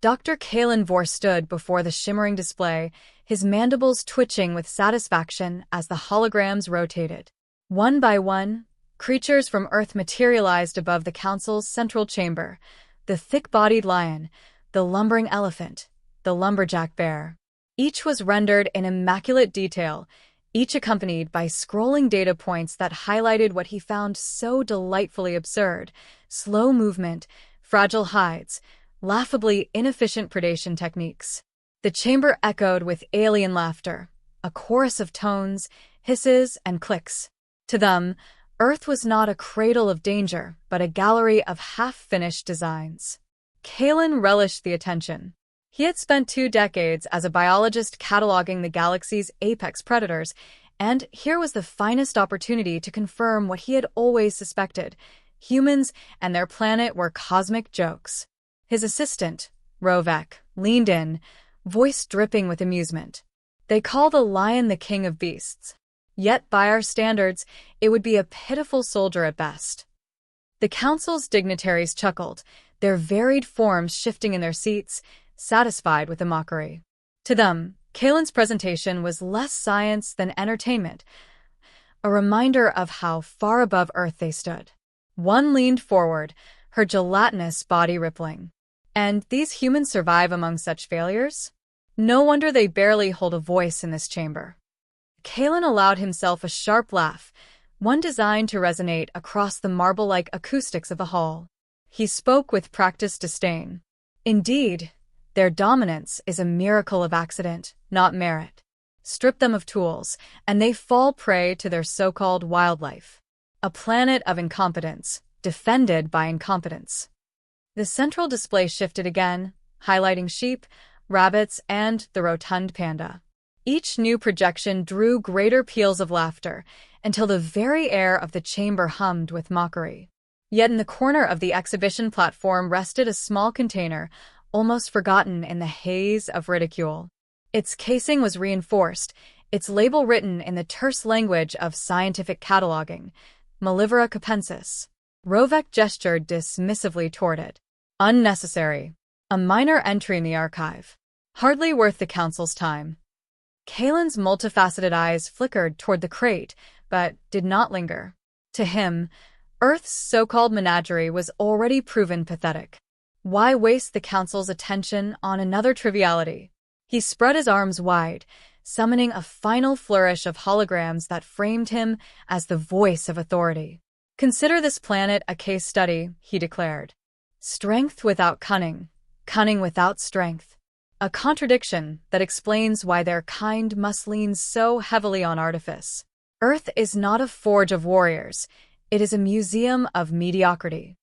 Dr. Kalen Vor stood before the shimmering display, his mandibles twitching with satisfaction as the holograms rotated. One by one, creatures from Earth materialized above the council's central chamber: the thick-bodied lion, the lumbering elephant, the lumberjack bear. Each was rendered in immaculate detail, each accompanied by scrolling data points that highlighted what he found so delightfully absurd: slow movement, fragile hides, laughably inefficient predation techniques. The chamber echoed with alien laughter, a chorus of tones, hisses, and clicks. To them, Earth was not a cradle of danger, but a gallery of half-finished designs. Kalen relished the attention. He had spent 2 decades as a biologist cataloging the galaxy's apex predators, and here was the finest opportunity to confirm what he had always suspected: humans and their planet were cosmic jokes. His assistant, Rovek, leaned in, voice dripping with amusement. They call the lion the king of beasts. Yet, by our standards, it would be a pitiful soldier at best. The council's dignitaries chuckled, their varied forms shifting in their seats, satisfied with the mockery. To them, Kalen's presentation was less science than entertainment, a reminder of how far above Earth they stood. One leaned forward, her gelatinous body rippling. And these humans survive among such failures? No wonder they barely hold a voice in this chamber. Kalen allowed himself a sharp laugh, one designed to resonate across the marble-like acoustics of the hall. He spoke with practiced disdain. Indeed, their dominance is a miracle of accident, not merit. Strip them of tools, and they fall prey to their so-called wildlife. A planet of incompetence, defended by incompetence. The central display shifted again, highlighting sheep, rabbits, and the rotund panda. Each new projection drew greater peals of laughter, until the very air of the chamber hummed with mockery. Yet in the corner of the exhibition platform rested a small container, almost forgotten in the haze of ridicule. Its casing was reinforced, its label written in the terse language of scientific cataloging: Mellivora capensis. Rovek gestured dismissively toward it. Unnecessary. A minor entry in the archive. Hardly worth the council's time. Kalen's multifaceted eyes flickered toward the crate, but did not linger. To him, Earth's so-called menagerie was already proven pathetic. Why waste the council's attention on another triviality? He spread his arms wide, summoning a final flourish of holograms that framed him as the voice of authority. Consider this planet a case study, he declared. Strength without cunning, cunning without strength. A contradiction that explains why their kind must lean so heavily on artifice. Earth is not a forge of warriors, it is a museum of mediocrity.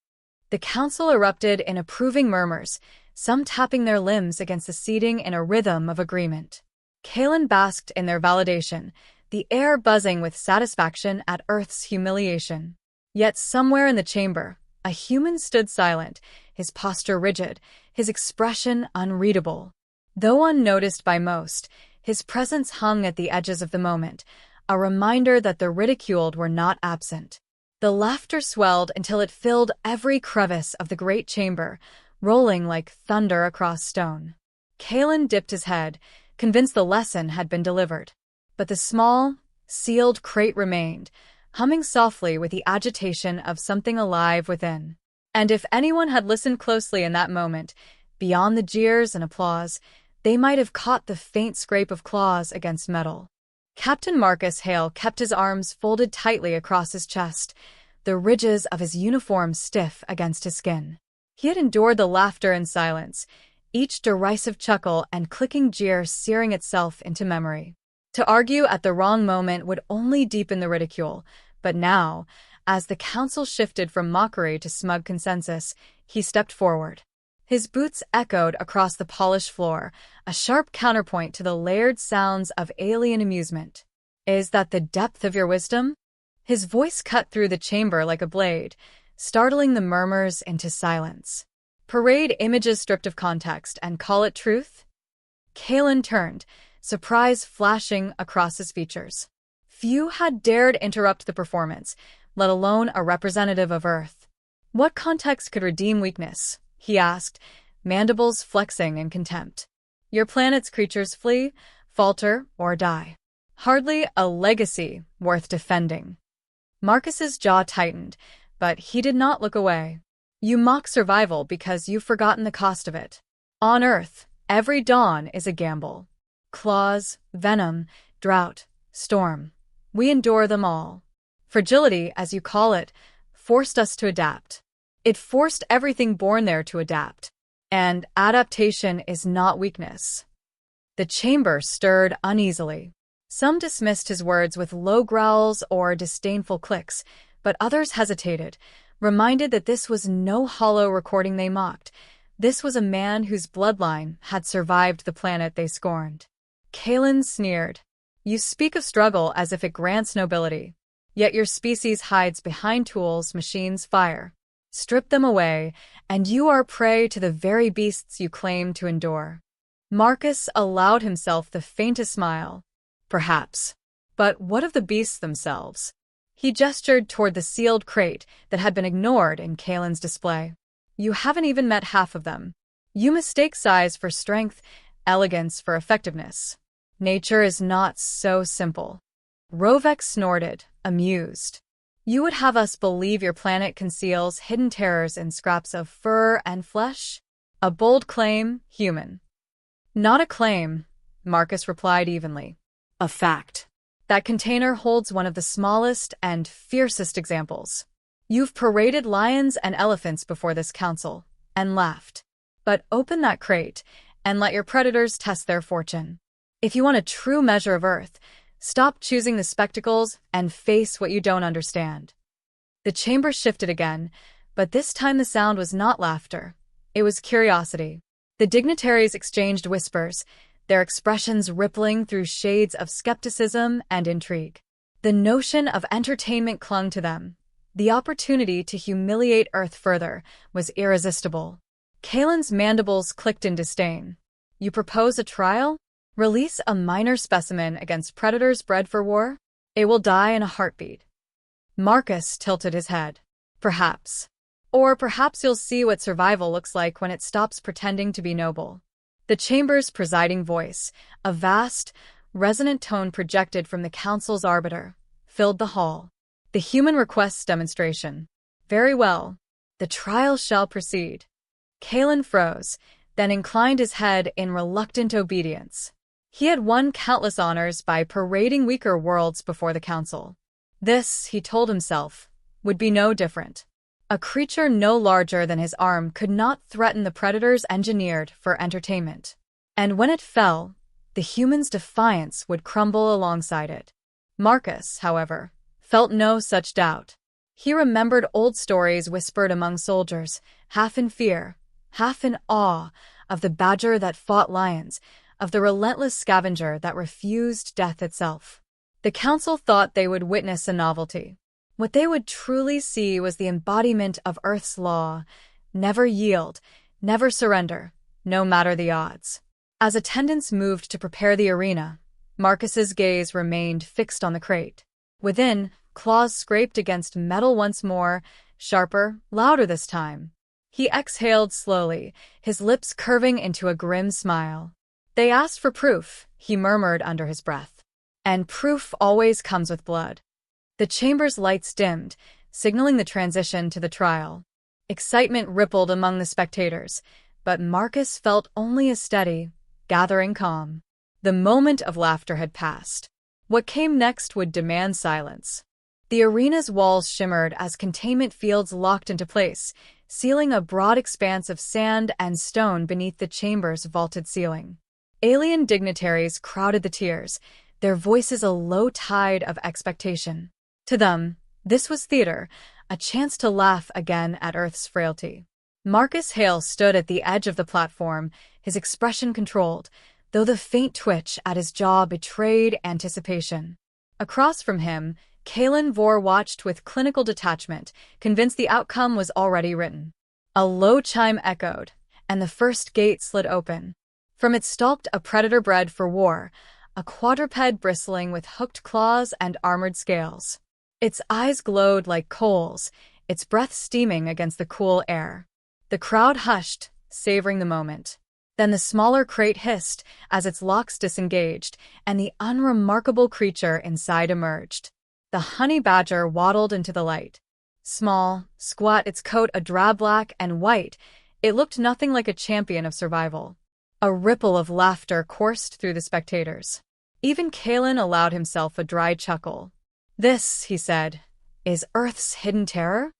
The council erupted in approving murmurs, some tapping their limbs against the seating in a rhythm of agreement. Kalen basked in their validation, the air buzzing with satisfaction at Earth's humiliation. Yet somewhere in the chamber, a human stood silent, his posture rigid, his expression unreadable. Though unnoticed by most, his presence hung at the edges of the moment, a reminder that the ridiculed were not absent. The laughter swelled until it filled every crevice of the great chamber, rolling like thunder across stone. Kalen dipped his head, convinced the lesson had been delivered. But the small, sealed crate remained, humming softly with the agitation of something alive within. And if anyone had listened closely in that moment, beyond the jeers and applause, they might have caught the faint scrape of claws against metal. Captain Marcus Hale kept his arms folded tightly across his chest, the ridges of his uniform stiff against his skin. He had endured the laughter in silence, each derisive chuckle and clicking jeer searing itself into memory. To argue at the wrong moment would only deepen the ridicule, but now, as the council shifted from mockery to smug consensus, he stepped forward. His boots echoed across the polished floor, a sharp counterpoint to the layered sounds of alien amusement. Is that the depth of your wisdom? His voice cut through the chamber like a blade, startling the murmurs into silence. Parade images stripped of context and call it truth? Kalen turned, surprise flashing across his features. Few had dared interrupt the performance, let alone a representative of Earth. What context could redeem weakness? He asked, mandibles flexing in contempt. Your planet's creatures flee, falter, or die. Hardly a legacy worth defending. Marcus's jaw tightened, but he did not look away. You mock survival because you've forgotten the cost of it. On Earth, every dawn is a gamble. Claws, venom, drought, storm. We endure them all. Fragility, as you call it, forced us to adapt. It forced everything born there to adapt. And adaptation is not weakness. The chamber stirred uneasily. Some dismissed his words with low growls or disdainful clicks, but others hesitated, reminded that this was no hollow recording they mocked. This was a man whose bloodline had survived the planet they scorned. Kalen sneered. You speak of struggle as if it grants nobility. Yet your species hides behind tools, machines, fire. Strip them away, and you are prey to the very beasts you claim to endure. Marcus allowed himself the faintest smile. Perhaps. But what of the beasts themselves? He gestured toward the sealed crate that had been ignored in Kalen's display. You haven't even met half of them. You mistake size for strength, elegance for effectiveness. Nature is not so simple. Rovek snorted, amused. You would have us believe your planet conceals hidden terrors in scraps of fur and flesh? A bold claim, human. Not a claim, Marcus replied evenly. A fact. That container holds one of the smallest and fiercest examples. You've paraded lions and elephants before this council, and laughed. But open that crate, and let your predators test their fortune. If you want a true measure of Earth, stop choosing the spectacles and face what you don't understand. The chamber shifted again, but this time the sound was not laughter. It was curiosity. The dignitaries exchanged whispers, their expressions rippling through shades of skepticism and intrigue. The notion of entertainment clung to them. The opportunity to humiliate Earth further was irresistible. Kalen's mandibles clicked in disdain. You propose a trial? Release a minor specimen against predators bred for war? It will die in a heartbeat. Marcus tilted his head. Perhaps. Or perhaps you'll see what survival looks like when it stops pretending to be noble. The chamber's presiding voice, a vast, resonant tone projected from the council's arbiter, filled the hall. The human requests demonstration. Very well. The trial shall proceed. Kalen froze, then inclined his head in reluctant obedience. He had won countless honors by parading weaker worlds before the council. This, he told himself, would be no different. A creature no larger than his arm could not threaten the predators engineered for entertainment. And when it fell, the human's defiance would crumble alongside it. Marcus, however, felt no such doubt. He remembered old stories whispered among soldiers, half in fear, half in awe, of the badger that fought lions, of the relentless scavenger that refused death itself. The council thought they would witness a novelty. What they would truly see was the embodiment of Earth's law: never yield, never surrender, no matter the odds. As attendants moved to prepare the arena, Marcus's gaze remained fixed on the crate. Within, claws scraped against metal once more, sharper, louder this time. He exhaled slowly, his lips curving into a grim smile. They asked for proof, he murmured under his breath. And proof always comes with blood. The chamber's lights dimmed, signaling the transition to the trial. Excitement rippled among the spectators, but Marcus felt only a steady, gathering calm. The moment of laughter had passed. What came next would demand silence. The arena's walls shimmered as containment fields locked into place, sealing a broad expanse of sand and stone beneath the chamber's vaulted ceiling. Alien dignitaries crowded the tiers, their voices a low tide of expectation. To them, this was theater, a chance to laugh again at Earth's frailty. Marcus Hale stood at the edge of the platform, his expression controlled, though the faint twitch at his jaw betrayed anticipation. Across from him, Kalen Vore watched with clinical detachment, convinced the outcome was already written. A low chime echoed, and the first gate slid open. From it stalked a predator bred for war, a quadruped bristling with hooked claws and armored scales. Its eyes glowed like coals, its breath steaming against the cool air. The crowd hushed, savoring the moment. Then the smaller crate hissed as its locks disengaged, and the unremarkable creature inside emerged. The honey badger waddled into the light. Small, squat, its coat a drab black and white, it looked nothing like a champion of survival. A ripple of laughter coursed through the spectators. Even Kalen allowed himself a dry chuckle. "This," he said, "is Earth's hidden terror?"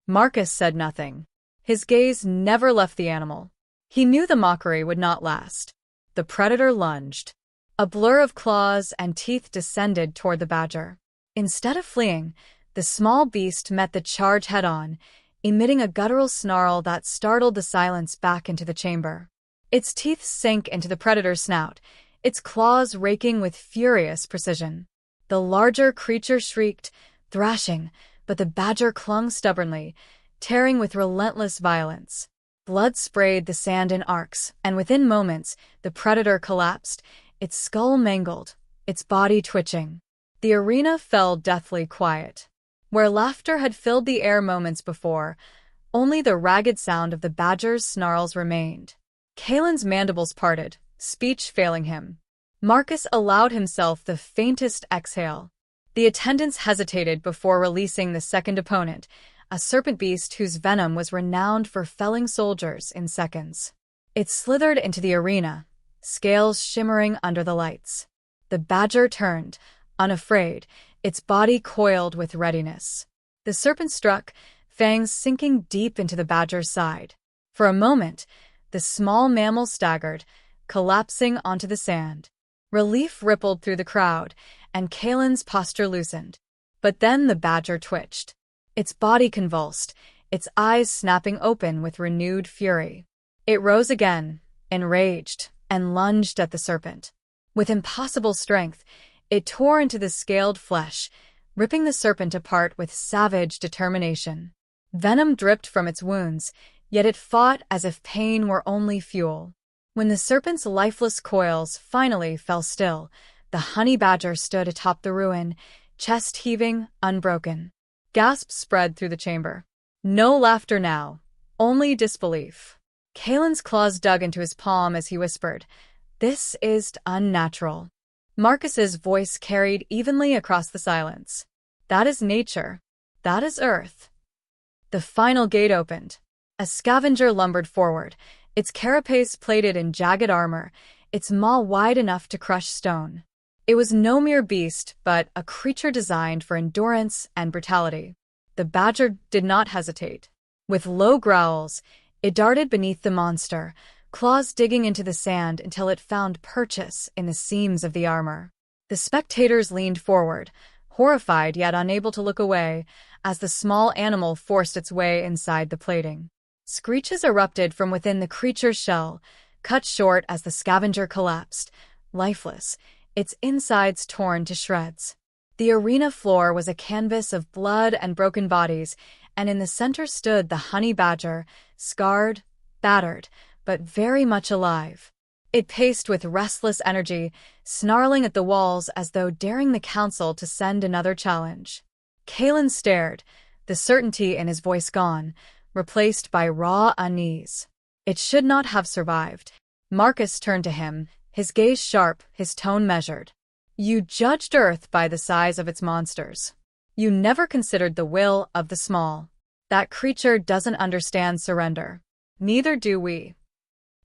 Marcus said nothing. His gaze never left the animal. He knew the mockery would not last. The predator lunged. A blur of claws and teeth descended toward the badger. Instead of fleeing, the small beast met the charge head-on, emitting a guttural snarl that startled the silence back into the chamber. Its teeth sank into the predator's snout, its claws raking with furious precision. The larger creature shrieked, thrashing, but the badger clung stubbornly, tearing with relentless violence. Blood sprayed the sand in arcs, and within moments, the predator collapsed, its skull mangled, its body twitching. The arena fell deathly quiet. Where laughter had filled the air moments before, only the ragged sound of the badger's snarls remained. Kalen's mandibles parted, speech failing him. Marcus allowed himself the faintest exhale. The attendants hesitated before releasing the second opponent, a serpent beast whose venom was renowned for felling soldiers in seconds. It slithered into the arena, scales shimmering under the lights. The badger turned, unafraid, its body coiled with readiness. The serpent struck, fangs sinking deep into the badger's side. For a moment, the small mammal staggered, collapsing onto the sand. Relief rippled through the crowd, and Kalen's posture loosened. But then the badger twitched. Its body convulsed, its eyes snapping open with renewed fury. It rose again, enraged, and lunged at the serpent. With impossible strength, it tore into the scaled flesh, ripping the serpent apart with savage determination. Venom dripped from its wounds, yet it fought as if pain were only fuel. When the serpent's lifeless coils finally fell still, the honey badger stood atop the ruin, chest heaving, unbroken. Gasps spread through the chamber. No laughter now, only disbelief. Kalen's claws dug into his palm as he whispered, "This is unnatural." Marcus's voice carried evenly across the silence. "That is nature. That is Earth." The final gate opened. A scavenger lumbered forward, its carapace plated in jagged armor, its maw wide enough to crush stone. It was no mere beast, but a creature designed for endurance and brutality. The badger did not hesitate. With low growls, it darted beneath the monster, claws digging into the sand until it found purchase in the seams of the armor. The spectators leaned forward, horrified yet unable to look away, as the small animal forced its way inside the plating. Screeches erupted from within the creature's shell, cut short as the scavenger collapsed, lifeless, its insides torn to shreds. The arena floor was a canvas of blood and broken bodies, and in the center stood the honey badger, scarred, battered, but very much alive. It paced with restless energy, snarling at the walls as though daring the council to send another challenge. Kalen stared, the certainty in his voice gone, replaced by raw unease. It should not have survived. Marcus turned to him, his gaze sharp, his tone measured. "You judged Earth by the size of its monsters. You never considered the will of the small. That creature doesn't understand surrender. Neither do we."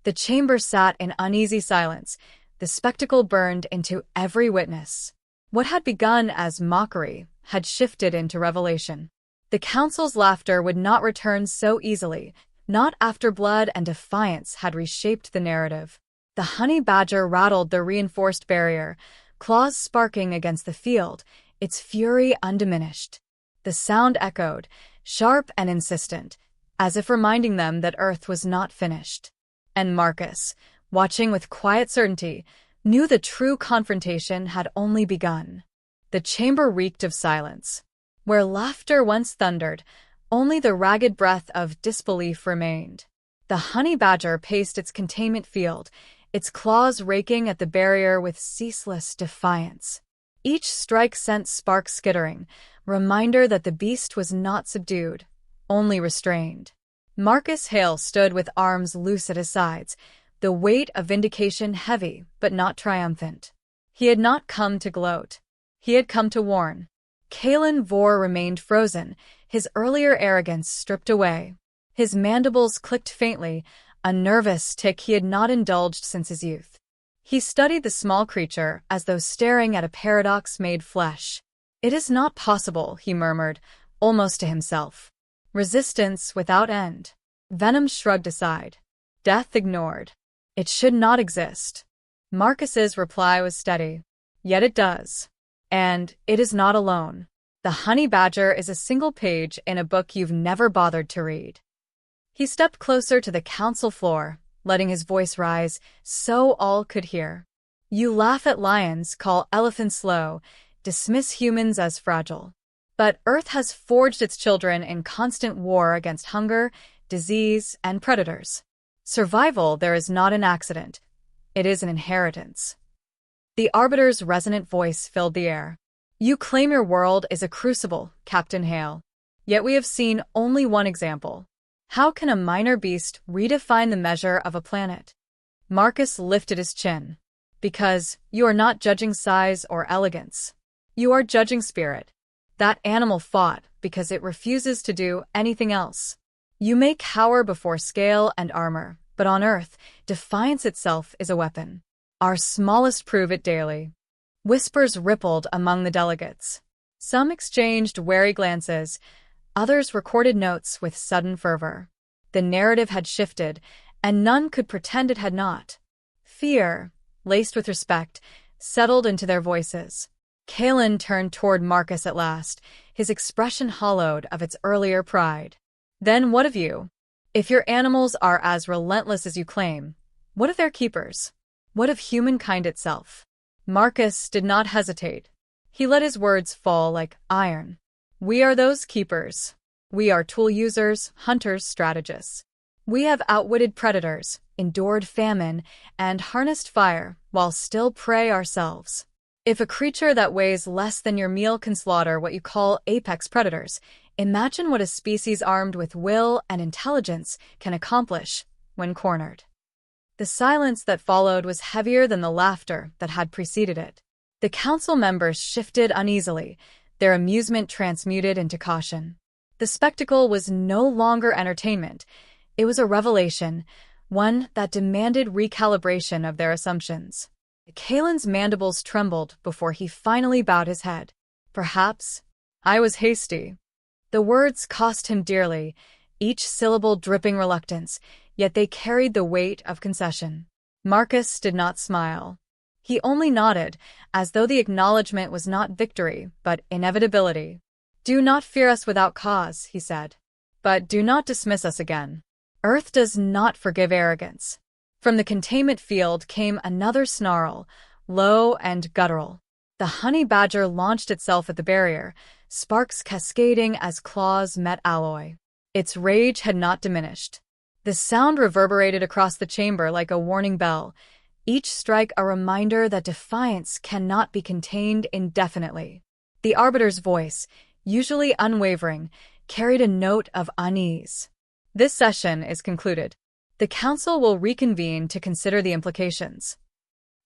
The chamber sat in uneasy silence, the spectacle burned into every witness. What had begun as mockery had shifted into revelation. The council's laughter would not return so easily, not after blood and defiance had reshaped the narrative. The honey badger rattled the reinforced barrier, claws sparking against the field, its fury undiminished. The sound echoed, sharp and insistent, as if reminding them that Earth was not finished. And Marcus, watching with quiet certainty, knew the true confrontation had only begun. The chamber reeked of silence. Where laughter once thundered, only the ragged breath of disbelief remained. The honey badger paced its containment field, its claws raking at the barrier with ceaseless defiance. Each strike sent sparks skittering, reminder that the beast was not subdued, only restrained. Marcus Hale stood with arms loose at his sides, the weight of vindication heavy but not triumphant. He had not come to gloat. He had come to warn. Kalen Vore remained frozen, his earlier arrogance stripped away. His mandibles clicked faintly, a nervous tic he had not indulged since his youth. He studied the small creature as though staring at a paradox made flesh. "It is not possible," he murmured, almost to himself. "Resistance without end." Venom shrugged aside. Death ignored. "It should not exist." Marcus's reply was steady. "Yet it does. And it is not alone. The honey badger is a single page in a book you've never bothered to read." He stepped closer to the council floor, letting his voice rise so all could hear. "You laugh at lions, call elephants slow, dismiss humans as fragile. But Earth has forged its children in constant war against hunger, disease, and predators. Survival there is not an accident. It is an inheritance." The Arbiter's resonant voice filled the air. "You claim your world is a crucible, Captain Hale. Yet we have seen only one example. How can a minor beast redefine the measure of a planet?" Marcus lifted his chin. "Because you are not judging size or elegance. You are judging spirit. That animal fought because it refuses to do anything else. You may cower before scale and armor, but on Earth, defiance itself is a weapon. Our smallest prove it daily." Whispers rippled among the delegates. Some exchanged wary glances, others recorded notes with sudden fervor. The narrative had shifted, and none could pretend it had not. Fear, laced with respect, settled into their voices. Kalen turned toward Marcus at last, his expression hollowed of its earlier pride. "Then what of you? If your animals are as relentless as you claim, what of their keepers? What of humankind itself?" Marcus did not hesitate. He let his words fall like iron. "We are those keepers. We are tool users, hunters, strategists. We have outwitted predators, endured famine, and harnessed fire while still prey ourselves. If a creature that weighs less than your meal can slaughter what you call apex predators, imagine what a species armed with will and intelligence can accomplish when cornered." The silence that followed was heavier than the laughter that had preceded it. The council members shifted uneasily, their amusement transmuted into caution. The spectacle was no longer entertainment. It was a revelation, one that demanded recalibration of their assumptions. Kalen's mandibles trembled before he finally bowed his head. "Perhaps I was hasty." The words cost him dearly, each syllable dripping reluctance, yet they carried the weight of concession. Marcus did not smile. He only nodded, as though the acknowledgement was not victory, but inevitability. "Do not fear us without cause," he said. "But do not dismiss us again. Earth does not forgive arrogance." From the containment field came another snarl, low and guttural. The honey badger launched itself at the barrier, sparks cascading as claws met alloy. Its rage had not diminished. The sound reverberated across the chamber like a warning bell, each strike a reminder that defiance cannot be contained indefinitely. The Arbiter's voice, usually unwavering, carried a note of unease. "This session is concluded. The council will reconvene to consider the implications."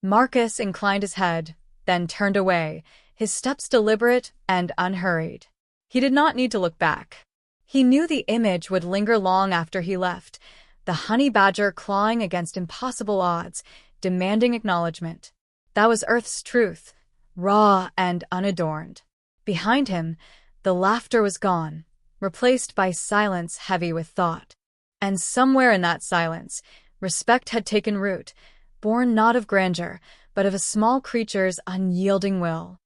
Marcus inclined his head, then turned away, his steps deliberate and unhurried. He did not need to look back. He knew the image would linger long after he left, the honey badger clawing against impossible odds, demanding acknowledgement. That was Earth's truth, raw and unadorned. Behind him, the laughter was gone, replaced by silence heavy with thought. And somewhere in that silence, respect had taken root, born not of grandeur, but of a small creature's unyielding will.